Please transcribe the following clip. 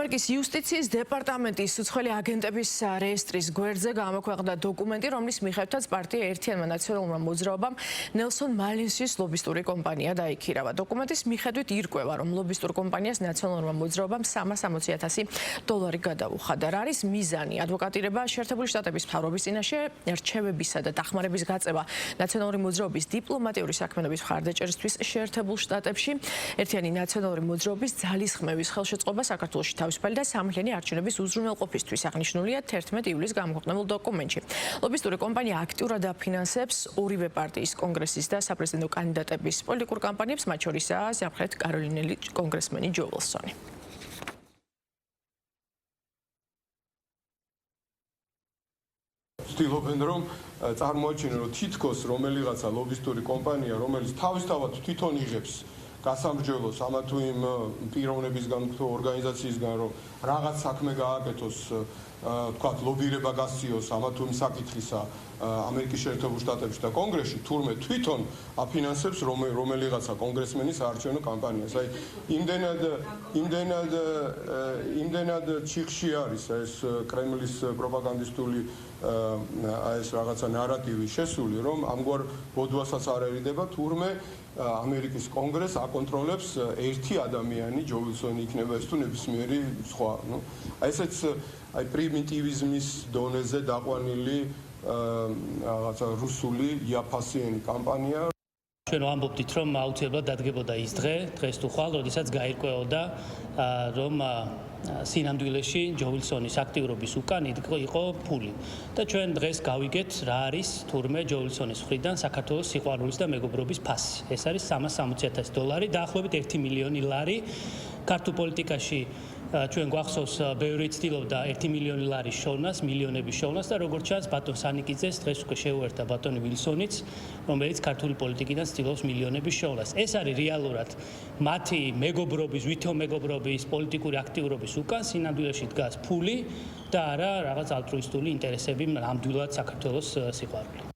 ამერიკის იუსტიციის დეპარტამენტის უცხოელი აგენტების რეესტრის გვერდზე გამოქვეყნდა დოკუმენტი, რომლის მიხედვითაც პარტია ერთიანმა ნაციონალურმა მოძრაობამ ნელსონ მალინსის ლობისტური კომპანია დაიქირავა. დოკუმენტის მიხედვით ირკვევა, რომ ლობისტურ კომპანიას ნაციონალურმა მოძრაობამ $360,000 გადაუხადა. რა არის მიზანი? ადვოკატირება შეერთებული შტატების მთავრობის წინაშე, რჩევებისა და დახმარების გაწევა ნაციონალური მოძრაობის დიპლომატიური საქმიანობის მხარდაჭერისთვის შეერთებულ შტატებში, ერთიანი ნაციონალური მოძრაობის ძალისხმევის ხელშეწყობა საქართველოში თავისუფალი და სამართლიანი არჩევნების უზრუნველყოფისთვის აღნიშნულია 11 ივლისს გამოქვეყნებულ დოკუმენტში. ლობისტური კომპანია აქტიურად აფინანსებს ორივე პარტიის კონგრესის და საპრეზიდენტო კანდიდატების პოლიტიკურ კამპანიებს, მათ შორისაა სამხრეთ კაროლინელი კონგრესმენი ჯო ვილსონი. ვთქვი, რომ წარმოაჩინონ, რომ თითქოს რომელიღაცა ლობისტური კომპანია, რომელიც თავისთავად თვითონ იღებს გასამრჯელოს ამა თუ იმ პიროვნებისგან თუ ორგანიზაციისგან, რომ რაღაც საქმე გააკეთოს, თქვათ, ლობირება გასციოს ამა თუ იმ საკითხისა ამერიკის შეერთებულ შტატებში და კონგრესში, თურმე თვითონ აფინანსებს რომელიღაცა კონგრესმენის საარჩევნო კამპანიას. აი, იმდენად ჩიხში არის ეს კრემლის პროპაგანდისტული ეს რაღაცა ნარატივი შესული, რომ ამგვარ ბოდვასაც არ ერიდება, თურმე ამერიკის კონგრესს აკონტროლებს ერთი ადამიანი, ჯო ვილსონი იქნება ეს თუ ნებისმიერი სხვა. ესეც აი პრიმიტივიზმის დონეზე დაყვანილი რაღაცა რუსული იაფასიანი კამპანია. ჩვენ ვამბობთ, რომ აუცილებლად დადგებოდა ის დღეს თუ ხვალ, როდესაც გაირკვეოდა, რომ სინამდვილეში ჯო ვილსონის აქტიურობის უკან იყო ფული. და ჩვენ დღეს გავიგეთ, რა არის თურმე ჯო ვილსონის მხრიდან საქართველოს სიყვარულის და მეგობრობის ფასი. ეს არის $360,000, დაახლოებით $1 მილიონი. ქართულ პოლიტიკაში ჩვენ გვახსოვს, ბევრი ცდილობდა $1 მილიონი შოვნას, მილიონების შოვნას და როგორც ჩანს, ბატონ სანიკიძეს დღეს უკვე შეუერთა ბატონი ვილსონიც, რომელიც ქართული პოლიტიკიდან ცდილობს მილიონების შოვნას. ეს არის რეალურად მათი მეგობრობის, ვითომ მეგობრობის, პოლიტიკური აქტიურობის უკან სინამდვილეში დგას ფული და არა რაღაც ალტრუისტული ინტერესები, ნამდვილად საქართველოს სიყვარული.